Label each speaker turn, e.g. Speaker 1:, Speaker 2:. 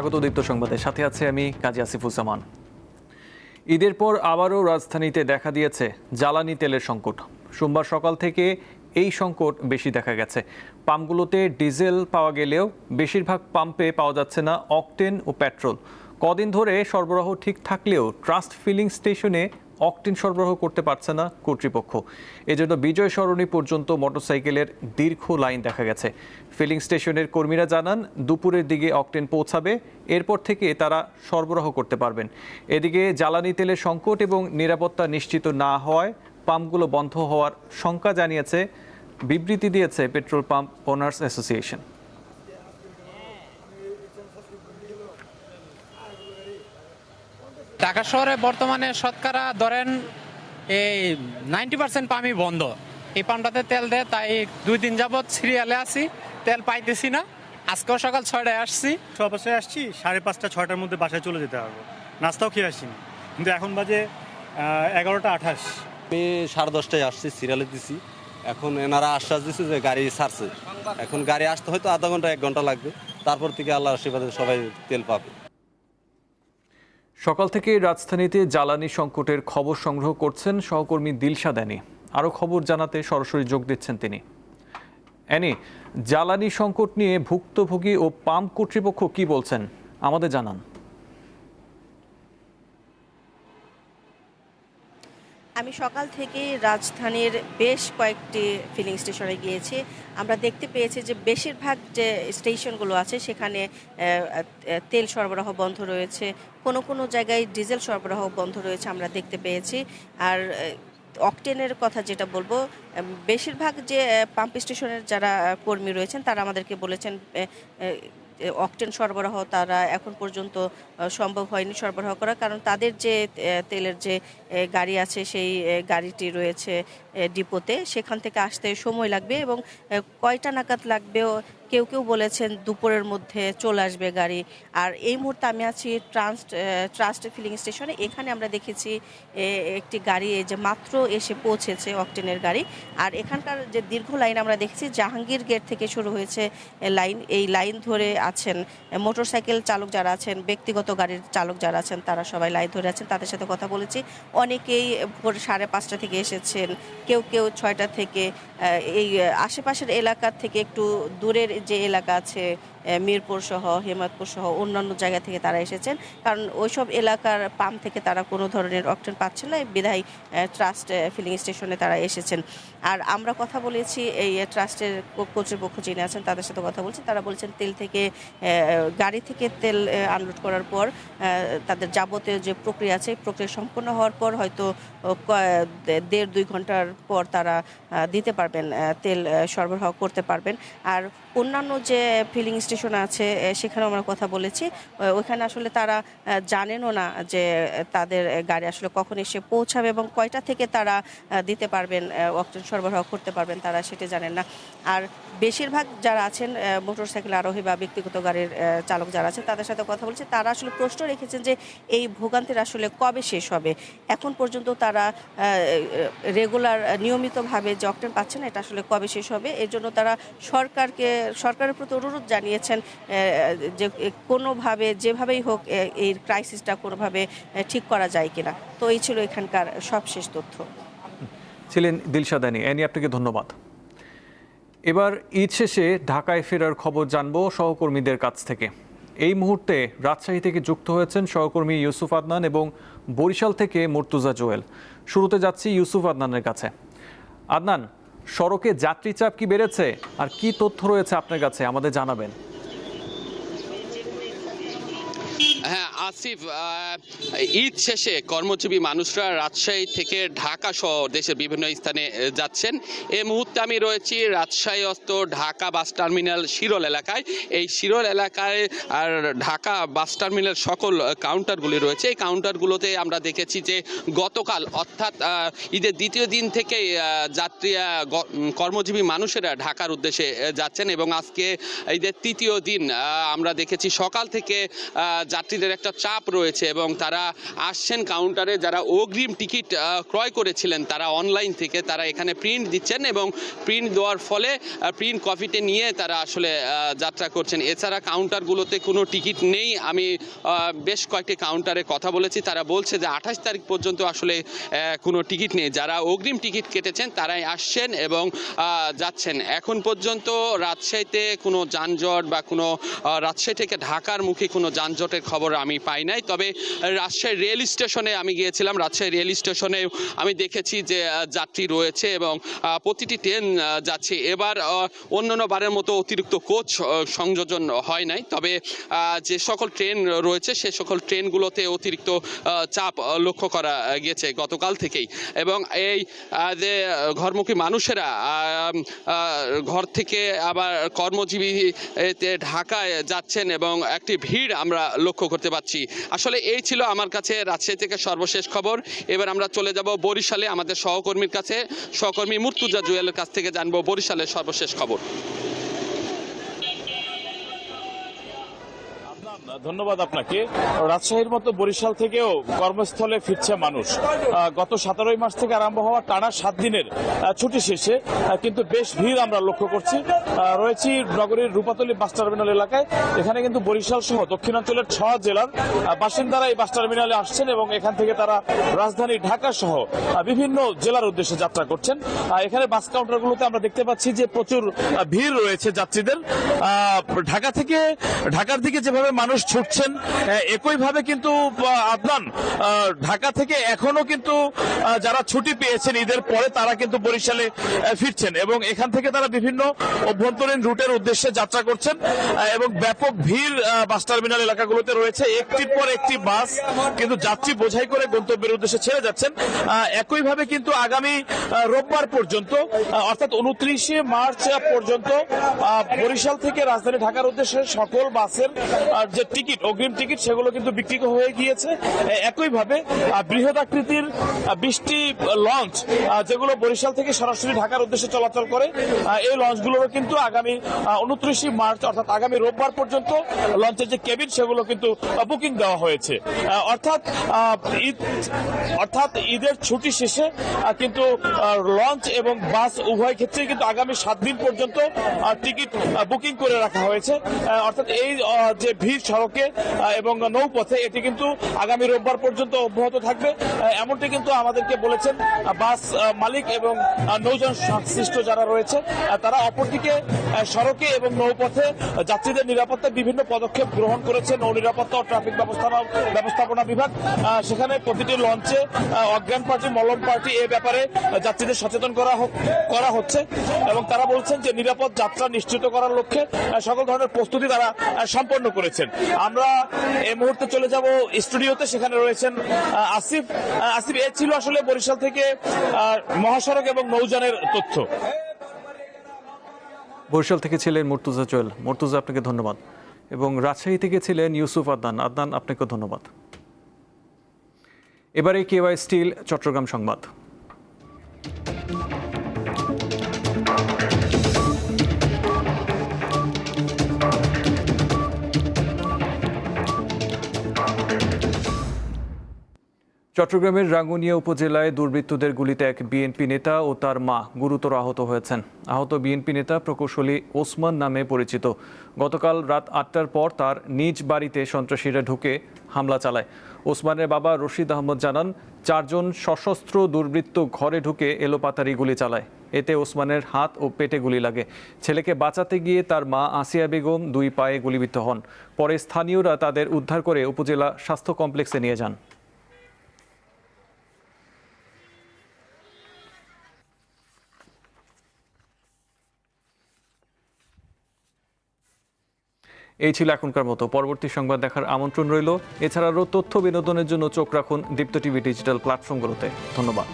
Speaker 1: স্বাগত দীপ্ত সংবাদে, সাথে আছে আমি কাজী আসিফুজ্জামান। ঈদের পর আবারও রাজধানীতে দেখা দিয়েছে জ্বালানি তেলের সংকট। সোমবার সকাল থেকে এই সংকট বেশি দেখা গেছে। পাম্পগুলোতে ডিজেল পাওয়া গেলেও বেশিরভাগ পাম্পে পাওয়া যাচ্ছে না অকটেন ও পেট্রোল। কদিন ধরে সরবরাহ ঠিক থাকলেও ট্রাস্ট ফিলিং স্টেশনে অকটেন সরবরাহ করতে পারছে না কর্তৃপক্ষ। এজন্য বিজয় সরণি পর্যন্ত মোটরসাইকেলের দীর্ঘ লাইন দেখা গেছে। ফিলিং স্টেশনের কর্মীরা জানান দুপুরের দিকে অকটেন পৌঁছাবে, এরপর থেকে তারা সরবরাহ করতে পারবেন। এদিকে জ্বালানি তেলের সংকট এবং নিরাপত্তা নিশ্চিত না হওয়ায় পাম্পগুলো বন্ধ হওয়ার শঙ্কা জানিয়েছে, বিবৃতি দিয়েছে petrol pump owners association.
Speaker 2: Dhaka শহরে বর্তমানে শতকরা ধরেন এই 90% পাম্পই বন্ধ। এই পাম্পটাতে তেল দেয়, তাই 2 দিন যাবৎ সিরিয়ালে আছি, তেল পাইতেছি না। আজকেও সকাল 6টায় আসছি,
Speaker 3: বাসায় আসছি 5:30 6টার মধ্যে বাসায় চলে যেতে পারবো। নাস্তাও খেয়ে আসছি, কিন্তু এখন বাজে 11টা 28।
Speaker 4: আমি 10:30টায় আসছি, সিরিয়ালে দিছি। এখন এনারা আশ্বাস দিচ্ছে যে গাড়ি ছাড়ছে। এখন গাড়ি আসতে হয়তো আধা ঘন্টা 1 ঘন্টা লাগবে, তারপর থেকে আল্লাহর আশীর্বাদে সবাই তেল পাবে।
Speaker 1: সকাল থেকে রাজধানীতে জ্বালানি সংকটের খবর সংগ্রহ করছেন সহকর্মী দিলশাদ অ্যানি। আরও খবর জানাতে সরাসরি যোগ দিচ্ছেন তিনি। অ্যানি, জ্বালানি সংকট নিয়ে ভুক্তভোগী ও পাম্প কর্তৃপক্ষ কি বলছেন আমাদের জানান।
Speaker 5: আমি সকাল থেকেই রাজধানীর বেশ কয়েকটি ফিলিং স্টেশনে গিয়েছি। আমরা দেখতে পেয়েছি যে বেশিরভাগ যে স্টেশনগুলো আছে সেখানে তেল সরবরাহ বন্ধ রয়েছে, কোনো কোনো জায়গায় ডিজেল সরবরাহ বন্ধ রয়েছে আমরা দেখতে পেয়েছি। আর অকটেনের কথা যেটা বলবো, বেশিরভাগ যে পাম্প স্টেশনের যারা কর্মী রয়েছেন তারা আমাদেরকে বলেছেন অকটেন সরবরাহ তারা এখন পর্যন্ত সম্ভব হয়নি সরবরাহ করা, কারণ তাদের যে তেলের যে গাড়ি আছে সেই গাড়িটি রয়েছে ডিপোতে, সেখান থেকে আসতে সময় লাগবে এবং কয়টা নাগাদ লাগবেও কেউ কেউ বলেছেন দুপুরের মধ্যে চলে আসবে গাড়ি। আর এই মুহূর্তে আমি আছি ট্রাস্ট ফিলিং স্টেশনে। এখানে আমরা দেখেছি একটি গাড়ি যে মাত্র এসে পৌঁছেছে অকটেনের গাড়ি। আর এখানকার যে দীর্ঘ লাইন আমরা দেখেছি, জাহাঙ্গীর গেট থেকে শুরু হয়েছে লাইন, এই লাইন ধরে আছেন মোটরসাইকেল চালক যারা আছেন, ব্যক্তিগত গাড়ির চালক যারা আছেন, তারা সবাই লাইন ধরে আছেন। তাদের সাথে কথা বলেছি, অনেকেই ভোর 5:30 থেকে এসেছেন, কেউ কেউ 6টা থেকে। এই আশেপাশের এলাকার থেকে একটু দূরের যে এলাকা আছে মিরপুর সহ হেমায়তপুর সহ অন্যান্য জায়গা থেকে তারা এসেছেন, কারণ ওইসব এলাকার পাম্প থেকে তারা কোনো ধরনের অকটেন পাচ্ছেন না, বিধায় ট্রাস্ট ফিলিং স্টেশনে তারা এসেছেন। আর আমরা কথা বলেছি এই ট্রাস্টের কর্তৃপক্ষ যিনি আছেন তাদের সাথে কথা বলছি, তারা বলছেন তেল থেকে গাড়ি থেকে তেল আনলোড করার পর তাদের যাবতীয় যে প্রক্রিয়া আছে প্রক্রিয়া সম্পন্ন হওয়ার পর হয়তো 1.5-2 ঘন্টার পর তারা দিতে পারবেন, তেল সরবরাহ করতে পারবেন। আর অন্যান্য যে ফিলিং স্টেশন আছে সেখানেও আমরা কথা বলেছি, ওইখানে আসলে তারা জানেনও না যে তাদের গাড়ি আসলে কখন এসে পৌঁছাবে এবং কয়টা থেকে তারা দিতে পারবেন, অকটেন সরবরাহ করতে পারবেন, তারা সেটা জানেন না। আর বেশিরভাগ যারা আছেন মোটরসাইকেল আরোহী বা ব্যক্তিগত গাড়ির চালক যারা আছেন তাদের সাথে কথা বলছে, তারা আসলে প্রশ্ন রেখেছেন যে এই ভোগান্তির আসলে কবে শেষ হবে। এখন পর্যন্ত তারা রেগুলার নিয়মিতভাবে যে অকটেন পাচ্ছেন এটা আসলে কবে শেষ হবে। এর জন্য তারা সরকারের প্রতি অনুরোধ জানিয়েছেন যে কোনোভাবে যেভাবেই হোক এই ক্রাইসিসটা কোনোভাবে ঠিক করা যায় কিনা। তো এই ছিল এখানকার সবশেষ তথ্য।
Speaker 1: ছিলেন দিলশাদ অ্যানি। অ্যানি, আপনাকে ধন্যবাদ। এবার ঈদ শেষে ঢাকায় ফেরার খবর জানবো সহকর্মীদের কাছ থেকে। এই মুহূর্তে রাজশাহী থেকে যুক্ত হয়েছেন সহকর্মী ইউসুফ আদনান এবং বরিশাল থেকে মুর্তুজা জোয়েল। শুরুতে যাচ্ছি ইউসুফ আদনানের কাছে। আদনান, সড়কে যাত্রী চাপ কি বেড়েছে আর কি তথ্য রয়েছে আপনার কাছে আমাদের জানাবেন।
Speaker 6: হ্যাঁ আসিফ, ঈদ শেষে কর্মজীবী মানুষরা রাজশাহী থেকে ঢাকা সহ দেশের বিভিন্ন স্থানে যাচ্ছেন। এই মুহূর্তে আমি রয়েছি রাজশাহীস্থ ঢাকা বাস টার্মিনাল শিরোল এলাকায়। এই শিরোল এলাকায় আর ঢাকা বাস টার্মিনাল সকল কাউন্টারগুলি রয়েছে। এই কাউন্টারগুলোতে আমরা দেখেছি যে গতকাল অর্থাৎ ঈদের দ্বিতীয় দিন থেকে যাত্রীরা কর্মজীবী মানুষেরা ঢাকার উদ্দেশ্যে যাচ্ছেন এবং আজকে ঈদের তৃতীয় দিন আমরা দেখেছি সকাল থেকে যাত্রীদের একটা চাপ রয়েছে এবং তারা আসছেন কাউন্টারে। যারা অগ্রিম টিকিট ক্রয় করেছিলেন তারা অনলাইন থেকে তারা এখানে প্রিন্ট দিচ্ছেন এবং প্রিন্ট দেওয়ার ফলে প্রিন্ট কপিতে নিয়ে তারা আসলে যাত্রা করছেন। এছাড়া কাউন্টারগুলোতে কোনো টিকিট নেই। আমি বেশ কয়েকটি কাউন্টারে কথা বলেছি, তারা বলছে যে 28 তারিখ পর্যন্ত আসলে কোনো টিকিট নেই। যারা অগ্রিম টিকিট কেটেছেন তারাই আসছেন এবং যাচ্ছেন। এখন পর্যন্ত রাজশাহীতে কোনো যানজট বা কোনো রাজশাহী থেকে ঢাকার মুখে কোনো যানজটের খবর আমি পাই নাই। তবে রাজশাহী রেল স্টেশনে আমি গিয়েছিলাম, রাজশাহী রেল স্টেশনে আমি দেখেছি যে যাত্রী রয়েছে এবং প্রতিটি ট্রেন যাচ্ছে। এবার অন্যান্য বারের মতো অতিরিক্ত কোচ সংযোজন হয় নাই, তবে যে সকল ট্রেন রয়েছে সে সকল ট্রেনগুলোতে অতিরিক্ত চাপ লক্ষ্য করা গেছে গতকাল থেকেই। এবং এই যে ঘরমুখী মানুষেরা ঘর থেকে আবার কর্মজীবী ঢাকায় যাচ্ছেন এবং একটি ভিড় আমরা লক্ষ্য করতে পারছি। আসলে এই ছিল আমার কাছে রাজশাহী থেকে সর্বশেষ খবর। এবার আমরা চলে যাব বরিশালে আমাদের সহকর্মীর কাছে। সহকর্মী মুর্তুজা জুয়েলের কাছ থেকে জানবো বরিশালের সর্বশেষ খবর।
Speaker 7: ধন্যবাদ আপনাকে। রাজশাহীর মতো বরিশাল থেকেও কর্মস্থলে ফিরছে মানুষ। গত 17 মাস থেকে আরম্ভ হওয়া টানা 7 দিনের ছুটি শেষে কিন্তু বেশ ভিড় আমরা লক্ষ্য করছি। রয়েছি নগরীর রূপাতলী বাস টার্মিনাল এলাকায়। এখানে কিন্তু বরিশাল সহ দক্ষিণাঞ্চলের 6 জেলার বাসিন্দারা এই বাস টার্মিনালে আসছেন এবং এখান থেকে তারা রাজধানী ঢাকা সহ বিভিন্ন জেলার উদ্দেশ্যে যাত্রা করছেন। এখানে বাস কাউন্টারগুলোতে আমরা দেখতে পাচ্ছি যে প্রচুর ভিড় রয়েছে যাত্রীদের। ঢাকার দিকে যেভাবে মানুষ ছুটছেন একইভাবে কিন্তু আদনান ঢাকা থেকে এখনো কিন্তু যারা ছুটি পেয়েছেন ঈদের পরে তারা কিন্তু বরিশালে ফিরছেন এবং এখান থেকে তারা বিভিন্ন অভ্যন্তরীণ রুটের উদ্দেশ্যে যাত্রা করছেন এবং ব্যাপক ভিড় বাস টার্মিনাল এলাকাগুলোতে রয়েছে। একটির পর একটি বাস কিন্তু যাত্রী বোঝাই করে গন্তব্যের উদ্দেশ্যে ছেড়ে যাচ্ছেন। একইভাবে কিন্তু আগামী রোববার পর্যন্ত অর্থাৎ 29শে মার্চ পর্যন্ত বরিশাল থেকে রাজধানী ঢাকার উদ্দেশ্যে সকল বাসের যে টিকিট অগ্রিম টিকিট সেগুলো কিন্তু বিক্রি হয়ে গিয়েছে। একইভাবে বৃহৎ আকৃতির 20টি লঞ্চ যেগুলো বরিশাল থেকে সরাসরি ঢাকার উদ্দেশ্যে চলাচল করে এই লঞ্চগুলোরও কিন্তু আগামী 29শে মার্চ অর্থাৎ আগামী রোববার পর্যন্ত লঞ্চের যে কেবিন সেগুলো কিন্তু বুকিং দেওয়া হয়েছে। অর্থাৎ ঈদের ছুটি শেষে কিন্তু লঞ্চ এবং বাস উভয় ক্ষেত্রেই কিন্তু আগামী 7 দিন পর্যন্ত টিকিট বুকিং করে রাখা হয়েছে। অর্থাৎ এই যে ভিড় সড়কে এবং নৌপথে এটি কিন্তু আগামী রোববার পর্যন্ত অব্যাহত থাকবে এমনটি কিন্তু আমাদেরকে বলেছেন বাস মালিক এবং নৌযান সংশ্লিষ্ট যারা রয়েছে তারা। অপরদিকে সড়কে এবং নৌপথে যাত্রীদের নিরাপত্তায় বিভিন্ন পদক্ষেপ গ্রহণ করেছে নৌ নিরাপত্তা ও ট্রাফিক ব্যবস্থাপনা বিভাগ। সেখানে প্রতিটি লঞ্চে অজ্ঞান পার্টি মলম পার্টি এ ব্যাপারে যাত্রীদের সচেতন করা হচ্ছে এবং তারা বলছেন যে নিরাপদ যাত্রা নিশ্চিত করার লক্ষ্যে সকল ধরনের প্রস্তুতি তারা সম্পন্ন করেছেন। আমরা এই মুহূর্তে চলে যাব স্টুডিওতে, সেখানে রয়েছেন আসিফ। এ ছিল আসলে বরিশাল থেকে মহাসড়ক এবং নৌযানের তথ্য।
Speaker 1: বরিশাল থেকে ছিলেন মুর্তুজা জুয়েল। মুর্তুজা, আপনাকে ধন্যবাদ। এবং রাজশাহী থেকে ছিলেন ইউসুফ আদনান, আপনাকে ধন্যবাদ। এবারে কেওয়াই স্টিল চট্টগ্রাম সংবাদ। চট্টগ্রামের রাঙ্গুনিয়া উপজেলায় দুর্বৃত্তদের গুলিতে এক বিএনপি নেতা ও তার মা গুরুতর আহত হয়েছেন। আহত বিএনপি নেতা প্রকৌশলী ওসমান নামে পরিচিত। গতকাল রাত 8টার পর তার নিজ বাড়িতে সন্ত্রাসীরা ঢুকে হামলা চালায়। ওসমানের বাবা রশিদ আহমদ জানান, 4 জন সশস্ত্র দুর্বৃত্ত ঘরে ঢুকে এলোপাতাড়ি গুলি চালায়। এতে ওসমানের হাত ও পেটে গুলি লাগে। ছেলেকে বাঁচাতে গিয়ে তার মা আসিয়া বেগম 2 পায়ে গুলিবিদ্ধ হন। পরে স্থানীয়রা তাদের উদ্ধার করে উপজেলা স্বাস্থ্য কমপ্লেক্সে নিয়ে যান। এই ছিল এখনকার মতো। পরবর্তী সংবাদ দেখার আমন্ত্রণ রইল। এছাড়া আরও তথ্য বিনোদনের জন্য চোখ রাখুন দীপ্ত টিভি ডিজিটাল প্ল্যাটফর্মগুলোতে। ধন্যবাদ।